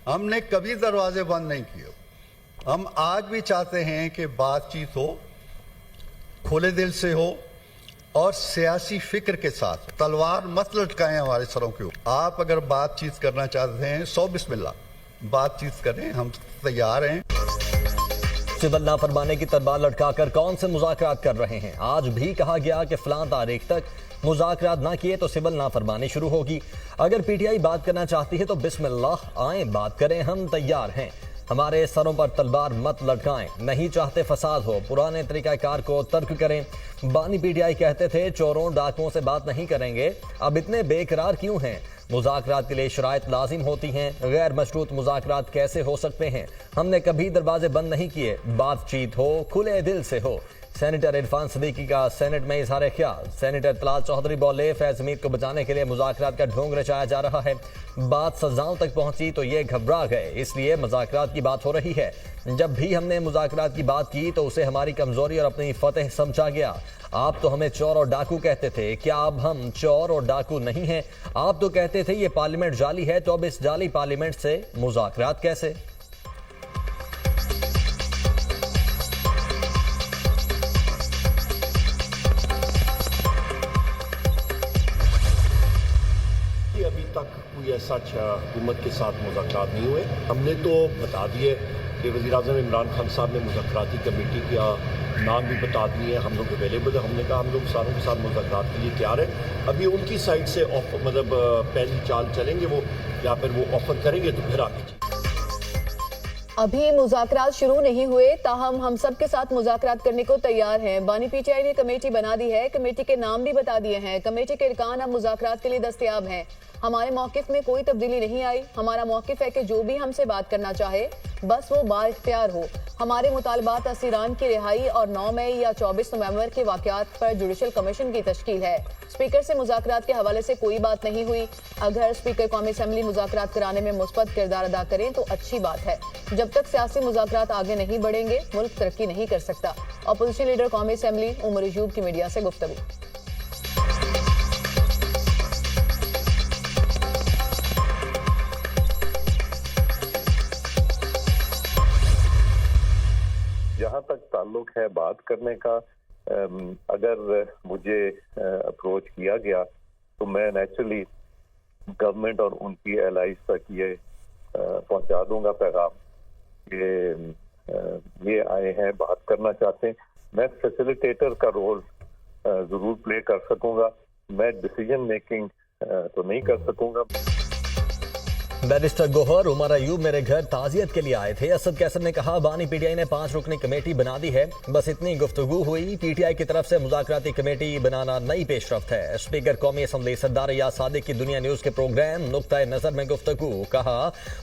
हमने कभी दरवाजे बंद नहीं किए। हम आज भी चाहते हैं कि बातचीत हो, खुले दिल से हो और सियासी फिक्र के साथ। तलवार मत लटकाएं हमारे सरों के ऊपर। आप अगर बातचीत करना चाहते हैं सो बिस्मिल्लाह, बातचीत करें, हम तैयार हैं। सिविल नाफरमानी की तलवार लटकाकर कौन से मुज़ाकरात कर रहे हैं? आज भी कहा गया कि फलां तारीख तक मुज़ाकरात ना किए तो सिविल नाफरमानी शुरू होगी। अगर पीटीआई बात करना चाहती है तो बिस्मिल्लाह, आए बात करें, हम तैयार हैं। हमारे सरों पर तलवार मत लटकाएं, नहीं चाहते फसाद हो, पुराने तरीकाकार को तर्क करें। बानी पीटीआई कहते थे चोरों डाकुओं से बात नहीं करेंगे, अब इतने बेकरार क्यों हैं? मुज़ाकरात के लिए शराइत लाजिम होती हैं, गैर मशरूत मुज़ाकरात कैसे हो सकते हैं? हमने कभी दरवाजे बंद नहीं किए, बातचीत हो, खुले दिल से हो। सेनेटर इरफान सिद्दीकी का सेनेट में इजहार ख्याल। सेनेटर तलाल चौधरी बोले फैज हमीद को बचाने के लिए मुज़ाकरात का ढोंग रचाया जा रहा है। बात सजाओं तक पहुंची तो ये घबरा गए, इसलिए मुज़ाकरात की बात हो रही है। जब भी हमने मुज़ाकरात की बात की तो उसे हमारी कमजोरी और अपनी फतेह समझा गया। आप तो हमें चोर और डाकू कहते थे, क्या अब हम चोर और डाकू नहीं हैं? आप तो कहते थे ये पार्लियामेंट जाली है, तो अब इस जाली पार्लियामेंट से मुज़ाकरात कैसे? अभी तक कोई ऐसा हुकूमत के साथ मुज़ाकरात नहीं हुए। हमने तो बता दिए कि वज़ीर-ए-आज़म इमरान खान साहब ने मुज़ाकराती कमेटी का नाम भी बता दिए, हम लोग अवेलेबल है। हमने कहा हम लोग सारों के साथ मुज़ाकरात के लिए तैयार हैं। अभी उनकी साइड से मतलब पहली चाल चलेंगे वो, या फिर वो ऑफर करेंगे तो फिर आगे। अभी मुज़ाकरात शुरू नहीं हुए, ताहम हम सब के साथ मुज़ाकरात करने को तैयार हैं। बानी पीटीआई ने कमेटी बना दी है, कमेटी के नाम भी बता दिए हैं। कमेटी के अरकान अब मुज़ाकरात के लिए दस्तयाब हैं। हमारे मौक़िफ़ में कोई तब्दीली नहीं आई। हमारा मौक़िफ़ है कि जो भी हमसे बात करना चाहे बस वो बाइख्तियार हो। हमारे मुतालबात असीरान की रिहाई और 9 मई या 24 नवंबर के वाक़यात पर जुडिशल कमीशन की तश्कील है। स्पीकर से मुज़ाकरात के हवाले से कोई बात नहीं हुई। अगर स्पीकर कौमी असम्बली मुज़ाकरात कराने में मुस्बत किरदार अदा करें तो अच्छी बात है। जब तक सियासी मुज़ाकरात आगे नहीं बढ़ेंगे मुल्क तरक्की नहीं कर सकता। अपोजिशन लीडर कौमी असम्बली उमर अयूब की मीडिया से गुफ्तगू। जहाँ तक ताल्लुक है बात करने का, अगर मुझे अप्रोच किया गया तो मैं नेचुरली गवर्नमेंट और उनकी एलाइज तक ये पहुंचा दूंगा पैगाम कि ये आए हैं, बात करना चाहते हैं। मैं फैसिलिटेटर का रोल जरूर प्ले कर सकूंगा, मैं डिसीजन मेकिंग तो नहीं कर सकूंगा। बैरिस्टर गोहर उमर अयूब मेरे घर ताजियत के लिए आए थे। असद कैसर ने कहा बानी पीटीआई ने 5 रुकनी कमेटी बना दी है, बस इतनी गुफ्तगू हुई। पीटीआई की तरफ से मुज़ाकराती कमेटी बनाना नई पेशरफ्त है। स्पीकर कौमी असम्बली सरदार या सादिक की दुनिया न्यूज़ के प्रोग्राम नुक्ता नज़र में गुफ्तगू। कहा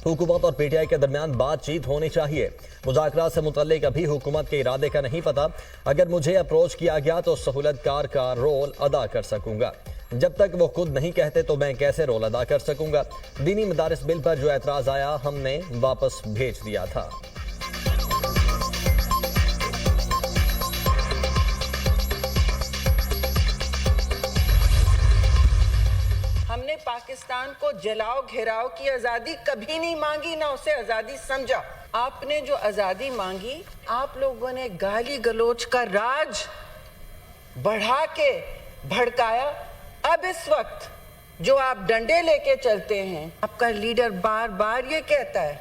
हुकूमत और पीटीआई के दरमियान बातचीत होनी चाहिए। मुज़ाकरात से मुतल्लिक अभी हुकूमत के इरादे का नहीं पता। अगर मुझे अप्रोच किया गया तो सहूलतकार का रोल अदा कर सकूंगा। जब तक वो खुद नहीं कहते तो मैं कैसे रोल अदा कर सकूंगा? दीनी मदारिस बिल पर जो एतराज आया हमने वापस भेज दिया था। हमने पाकिस्तान को जलाओ घेराव की आजादी कभी नहीं मांगी, ना उसे आजादी समझा। आपने जो आजादी मांगी, आप लोगों ने गाली गलोच का राज बढ़ा के भड़काया। अब इस वक्त जो आप डंडे लेके चलते हैं, आपका लीडर बार बार ये कहता है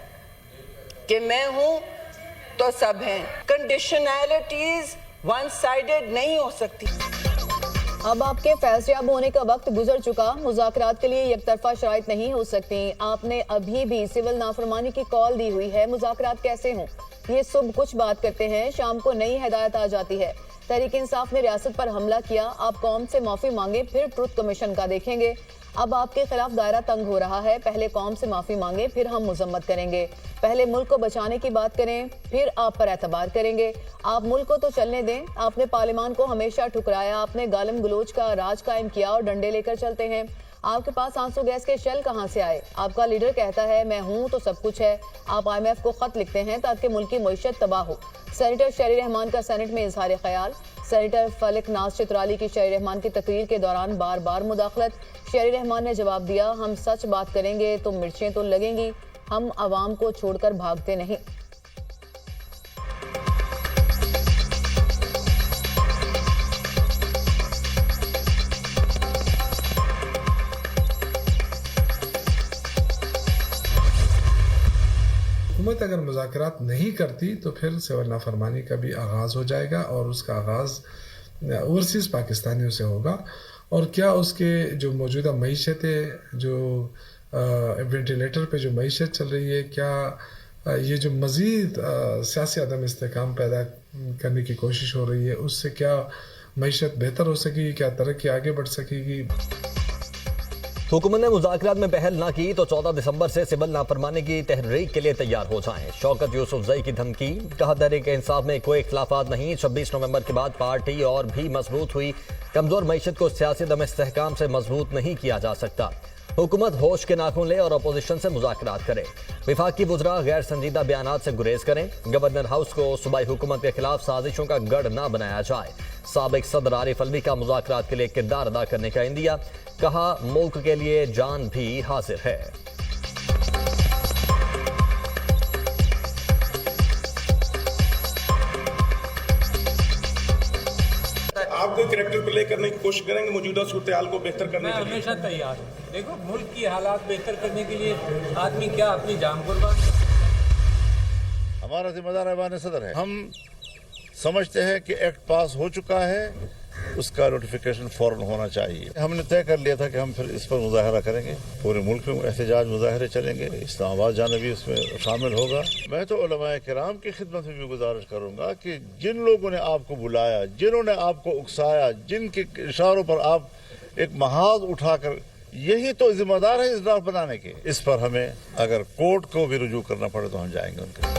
कि मैं हूं तो सब हैं। कंडीशनैलिटीज वन साइडेड नहीं हो सकती। अब आपके फैसयाब होने का वक्त गुजर चुका। मुज़ाकरात के लिए एकतरफा शराइत नहीं हो सकती। आपने अभी भी सिविल नाफरमानी की कॉल दी हुई है। मुज़ाकरात कैसे हों? ये सुबह कुछ बात करते हैं, शाम को नई हिदायत आ जाती है। तहरीक इंसाफ ने रियासत पर हमला किया, आप कौम से माफी मांगे, फिर ट्रुथ कमीशन का देखेंगे। अब आपके खिलाफ दायरा तंग हो रहा है। पहले कौम से माफी मांगे, फिर हम मुजम्मत करेंगे। पहले मुल्क को बचाने की बात करें, फिर आप पर एतबार करेंगे। आप मुल्क को तो चलने दें। आपने पार्लियामान को हमेशा ठुकराया, आपने गालम गलोच का राज कायम किया और डंडे लेकर चलते हैं। आपके पास आंसू गैस के शेल कहां से आए? आपका लीडर कहता है मैं हूं तो सब कुछ है। आप IMF को खत लिखते हैं ताकि मुल्क की मईशत तबाह हो। सेनेटर शहरी रहमान का सेनेट में इजहार ख्याल। सेनेटर फलक नाज चित्राली की शहरी रहमान की तकरीर के दौरान बार बार मुदाखलत। शहरी रहमान ने जवाब दिया हम सच बात करेंगे तो मिर्चें तो लगेंगी। हम आवाम को छोड़कर भागते नहीं। हुकूमत अगर मुज़ाकरात नहीं करती तो फिर सिविल नाफरमानी का भी आगाज़ हो जाएगा और उसका आगाज़ ओवरसीज़ पाकिस्तानियों से होगा। और क्या उसके जो मौजूदा मईशत है, जो वेंटिलेटर पे जो मईशत चल रही है, क्या ये जो मज़ीद सियासी अदम इस्तेकाम पैदा करने की कोशिश हो रही है, उससे क्या मईशत बेहतर हो सकेगी, क्या तरक्की आगे बढ़ सकेगी? हुकूमत ने मुज़ाकरात में पहल ना की तो 14 दिसंबर से सिविल नाफरमानी की तहरीक के लिए तैयार हो जाएं। शौकत यूसुफजई की धमकी, कहा तहरीक इंसाफ में कोई इख्तिलाफात नहीं। 26 नवंबर के बाद पार्टी और भी मजबूत हुई। कमजोर मईशत को सियासी दम इस्तेहकाम से मजबूत नहीं किया जा सकता। हुकूमत होश के नाखून ले और अपोजिशन से मुज़ाकरात करे। विफाक की बुजरा गैर संजीदा बयानात से गुरेज करें। गवर्नर हाउस को सूबाई हुकूमत के खिलाफ साजिशों का गढ़ न बनाया जाए। साबिक सदर आरिफ अलवी का मुज़ाकरात के लिए किरदार अदा करने का इंदिया, कहा मुल्क के लिए जान भी हाजिर है। आप कोई करैक्टर प्ले करने की कोशिश करेंगे मौजूदा सूरत हाल को बेहतर करने के लिए? हमेशा तैयार हूँ। देखो, मुल्क की हालात बेहतर करने के लिए आदमी क्या अपनी जान कुर्बान। हमारा जिम्मेदार ऐवान सदर है। हम समझते हैं कि एक्ट पास हो चुका है, उसका नोटिफिकेशन फौरन होना चाहिए। हमने तय कर लिया था कि हम फिर इस पर मुजाहरा करेंगे। पूरे मुल्क में एहतजाज मुजाहरे चलेंगे। इस्लामाबाद जाना भी उसमें शामिल होगा। मैं तो उलमाए किराम की खिदमत में भी गुजारिश करूंगा कि जिन लोगों ने आपको बुलाया, जिन्होंने आपको उकसाया, जिनके इशारों पर आप एक महाज उठाकर, यही तो जिम्मेदार है इस ड्राफ्ट बनाने के। इस पर हमें अगर कोर्ट को भी रुजू करना पड़े तो हम जाएंगे उनके।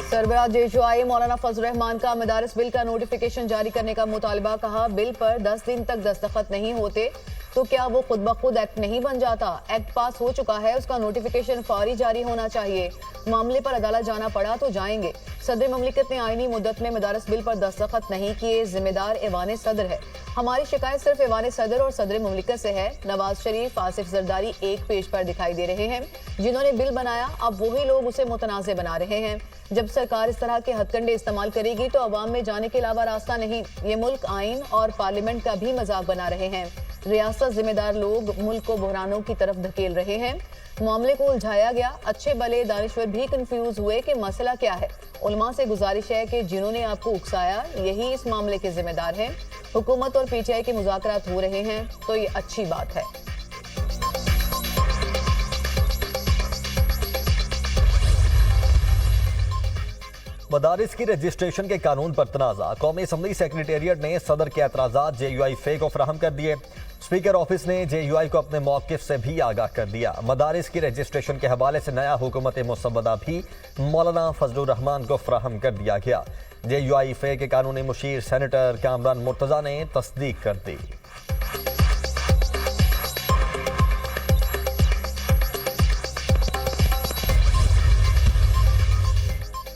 सरबराह JUI मौलाना फजल रहमान का मदारिस बिल का नोटिफिकेशन जारी करने का मुतालबा, कहा बिल पर 10 दिन तक दस्तखत नहीं होते तो क्या वो खुद ब खुद एक्ट नहीं बन जाता। एक्ट पास हो चुका है, उसका नोटिफिकेशन फौरी जारी होना चाहिए। मामले पर अदालत जाना पड़ा तो जाएंगे। सदर ममलिकत ने आईनी मुद्दत में मदारिस बिल पर दस्तखत नहीं किए, जिम्मेदार ऐवान सदर है। हमारी शिकायत सिर्फ ऐवान सदर और सदर ममलिकत से है। नवाज शरीफ, आसिफ जरदारी एक पेज पर दिखाई दे रहे हैं। जिन्होंने बिल बनाया, अब वही लोग उसे मुतनाज़ बना रहे हैं। जब सरकार इस तरह के हथकंडे इस्तेमाल करेगी तो अवाम में जाने के अलावा रास्ता नहीं। ये मुल्क आइन और पार्लियामेंट का भी मजाक बना रहे हैं। रियासत जिम्मेदार लोग मुल्क को बहरानों की तरफ धकेल रहे हैं। मामले को उलझाया गया। अच्छे भले दानिश्वर भी कंफ्यूज हुए कि मसला क्या है। उलमा से गुजारिश है कि जिन्होंने आपको उकसाया यही इस मामले के जिम्मेदार हैं। हुकूमत और PTI के मुज़ाकरात हो रहे हैं तो ये अच्छी बात है। मदारिस की रजिस्ट्रेशन के कानून पर तनाज़ा, कौमी असम्बली सेक्रेटेरिएट ने सदर के एतराज़ात JUI फे को फराहम कर दिए। स्पीकर ऑफिस ने JUI को अपने मौक़िफ़ से भी आगाह कर दिया। मदारिस की रजिस्ट्रेशन के हवाले से नया हुकूमत मुसव्वदा भी मौलाना फजलुर रहमान को फराहम कर दिया गया। JUI फे के कानूनी मुशीर सेनेटर कामरान मुर्तज़ा ने तस्दीक कर दी।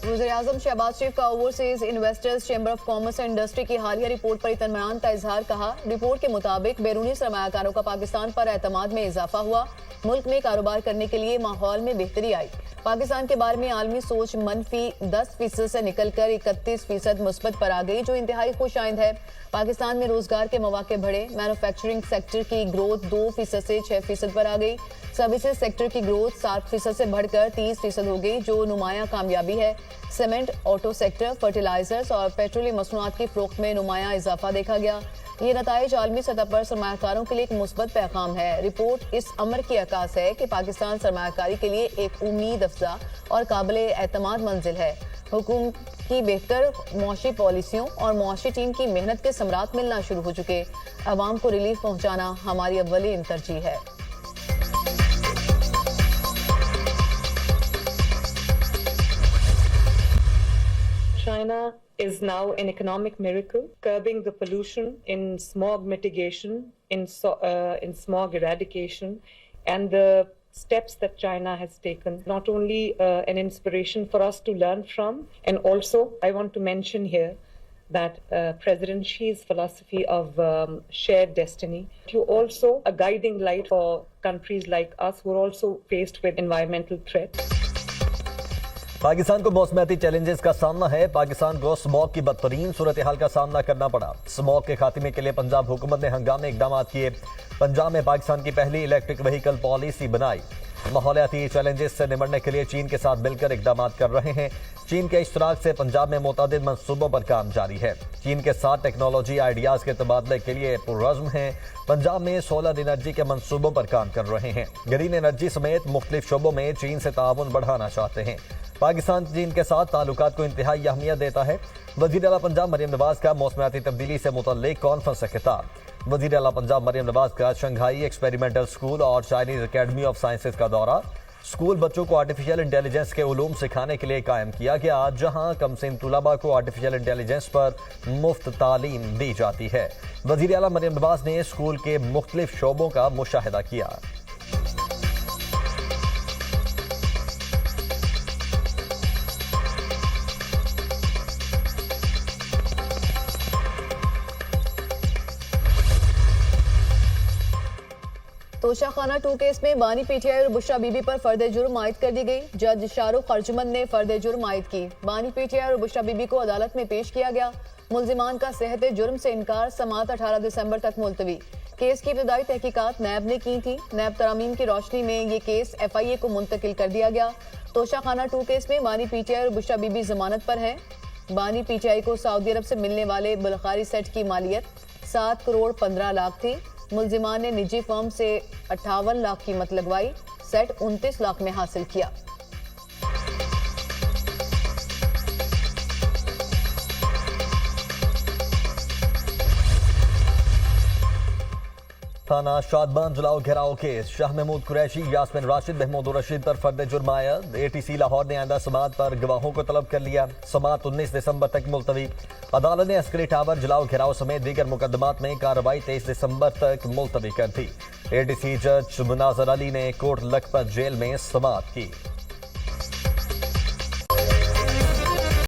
वज़ीर-ए-आज़म शहबाज शरीफ का overseas investors chamber of commerce and industry की हालिया रिपोर्ट पर इत्मीनान का इजहार, कहा रिपोर्ट के मुताबिक बैरूनी सरमायाकारों का पाकिस्तान पर एतमाद में इजाफा हुआ। मुल्क में कारोबार करने के लिए माहौल में बेहतरी आई। पाकिस्तान के बारे में आलमी सोच मनफी 10% से निकलकर 31% मुस्बत पर आ गई, जो इंतहाई खुश आइंद है। पाकिस्तान में रोजगार के मौके बढ़े। मैन्युफैक्चरिंग सेक्टर की ग्रोथ 2% से 6% पर आ गई। सर्विसेज सेक्टर की ग्रोथ 7% से बढ़कर 30% हो गई, जो नुमाया कामयाबी है। सीमेंट, ऑटो सेक्टर, फर्टिलाइजर्स और पेट्रोलियम मसनूआत की फरोख्त में नुमाया इजाफा देखा गया। ये नताइज आलमी सतह पर सरमायाकारों के लिए एक मुस्बत पैगाम है। रिपोर्ट इस अमर की अक्कास है कि पाकिस्तान सरमायाकारी के लिए एक उम्मीद अफजा और काबिल एतमाद मंजिल है। हुकूमत की बेहतर मुआशी पॉलिसियों और मुआशी टीम की मेहनत के समरात मिलना शुरू हो चुके। अवाम को रिलीफ पहुंचाना हमारी अव्वलीन तरजीह है। China is now an economic miracle, curbing the pollution, in smog mitigation, in smog eradication, and the steps that China has taken, not only an inspiration for us to learn from, and also I want to mention here that President Xi's philosophy of shared destiny. You also a guiding light for countries like us who are also faced with environmental threats. Pakistan को मौसमियाती challenges का सामना है। पाकिस्तान को smog की बदतरीन सूरत हाल का सामना करना पड़ा। स्मॉग के खात्मे के लिए पंजाब हुकूमत ने हंगामी इकदाम किए। पंजाब में पाकिस्तान की पहली इलेक्ट्रिक व्हीकल पॉलिसी बनाई। माहौलियाती चैलेंजेस से निपटने के लिए चीन के साथ मिलकर इकदाम कर रहे हैं। चीन के इश्तराक से पंजाब में मुतअद्दिद मंसूबों पर काम जारी है। चीन के साथ टेक्नोलॉजी आइडियाज के तबादले के लिए पुरअज़्म है। पंजाब में सोलर एनर्जी के मंसूबों पर काम कर रहे हैं। ग्रीन एनर्जी समेत मुख्तलिफ शोबों में चीन से ताउन बढ़ाना चाहते हैं। पाकिस्तान चीन के साथ ताल्लुकात को इंतहाई अहमियत देता है। वज़ीर आला पंजाब मरियम नवाज का मौसमियाती तब्दीली से मुतल्लिक कॉन्फ्रेंस से खिताब। वज़ीर आला पंजाब मरियम नवाज का शंघाई एक्सपेरिमेंटल स्कूल और चाइनीज अकेडमी ऑफ साइंसेज का दौरा। स्कूल बच्चों को आर्टिफिशियल इंटेलिजेंस के उलूम सिखाने के लिए कायम किया गया, जहां कमसिन तुलबा को आर्टिफिशियल इंटेलिजेंस पर मुफ्त तालीम दी जाती है। वज़ीर आला मरियम नवाज ने स्कूल के मुख्तलिफ शोबों का मुशाहिदा किया। तोशाखाना 2 केस में बानी पीटीआई और बुशरा बीबी पर फर्द जुर्म आयद कर दी गई। जज शाहरुख अर्जुमंद ने फर्द जुर्म आयद की। बानी पीटीआई और बुशरा बीबी को अदालत में पेश किया गया। मुल्जिमान का सेहत जुर्म से इनकार, समाअत 18 दिसंबर तक मुलतवी। केस की इब्तदाई तहकीकात नैब ने की थी। नैब तरामीम की रोशनी में ये केस FIA को मुंतकिल कर दिया गया। तोशाखाना 2 केस में बानी पीटीआई और बुशरा बीबी जमानत पर है। बानी पीटीआई को सऊदी अरब से मिलने वाले बुल्गारी सेट की मालियत 7 करोड़ 15 लाख थी। मुल्जिमान ने निजी फर्म से 58 लाख कीमत लगवाई। सेट 29 लाख में हासिल किया। थाना शादबान जलाओ घेराव केस। शाह महमूद कुरैशी, यास्मिन राशिद, महमूद रशीद पर फर्द जुर्म आयद। ATC लाहौर ने आइंदा समाअत पर गवाहों को तलब कर लिया। समाअत 19 दिसंबर तक मुलतवी। अदालत ने अस्करी टावर जलाओ घेराव समेत दीगर मुकदमात में कार्रवाई 23 दिसंबर तक मुलतवी कर दी। ATC जज मुनाजर अली ने कोट लखपत जेल में समाअत की।